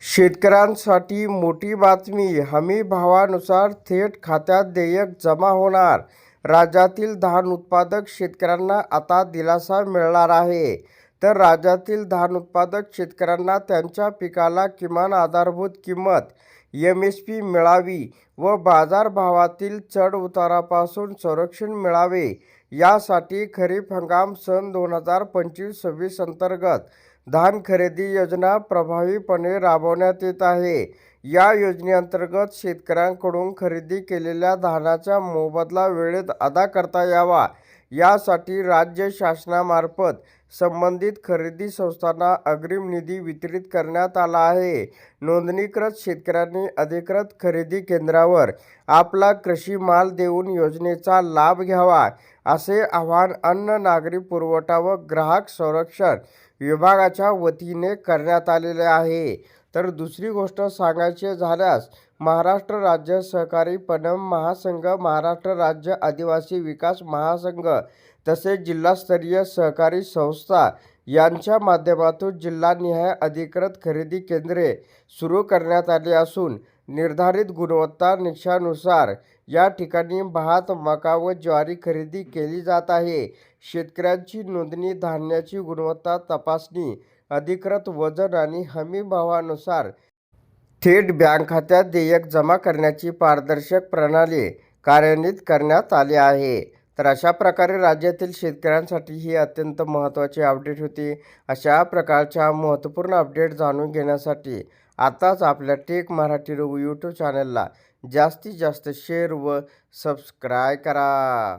शेतकऱ्यांसाठी मोठी बातमी. हमी भावानुसार थेट खात्यात देयक जमा होणार. राज्यातील धान उत्पादक शेतकऱ्यांना आता दिलासा मिळणार आहे. तर राज्यातील धान उत्पादक शेतकऱ्यांना त्यांच्या पिकाला किमान आधारभूत किंमत MSP मिळावी व बाजारभावातील चढउतारापासून संरक्षण मिळावे यासाठी खरीप हंगाम सन 2025-26 अंतर्गत धान खरेदी योजना प्रभावीपणे राबवण्यात येत आहे. या योजनेअंतर्गत शेतकऱ्यांकडून खरेदी केलेल्या धानाचा मोबदला वेळेत अदा करता यावा यासाठी राज्य शासनामार्फत संबंधित खरेदी संस्थांना अग्रिम निधी वितरित करण्यात आला आहे. नोंदणीकृत शेतकऱ्यांनी अधिकृत खरेदी केंद्रावर आपला कृषी माल देऊन योजनेचा लाभ घ्यावा, असे आवाहन अन्न, नागरी पुरवठा व ग्राहक संरक्षण विभागाच्या वतीने करण्यात आलेले आहे. तर दुसरी गोष्ट सांगायची झाल्यास महाराष्ट्र राज्य सहकारी पणन महासंघ, महाराष्ट्र राज्य आदिवासी विकास महासंघ तसेच जिल्हास्तरीय सहकारी संस्था यांच्या माध्यमातून जिल्हानिहाय अधिकृत खरेदी केंद्रे सुरू करण्यात आली असून निर्धारित गुणवत्ता निकषानुसार या ठिकाणी भात, मका व ज्वारी खरेदी केली जात आहे. शेतकऱ्यांची नोंदणी, धान्याची गुणवत्ता तपासणी, अधिकृत वजन आणि हमी भावानुसार थेट बँक खात्यात देयक जमा करण्याची पारदर्शक प्रणाली कार्यान्वित करण्यात आली आहे. तर अशा प्रकारे राज्यातील शेतकऱ्यांसाठी ही अत्यंत महत्त्वाची अपडेट होती. अशा प्रकारच्या महत्त्वपूर्ण अपडेट जाणून घेण्यासाठी आताच आपल्या टेक मराठी यूट्यूब चॅनलला जास्तीत जास्त शेअर व सबस्क्राईब करा.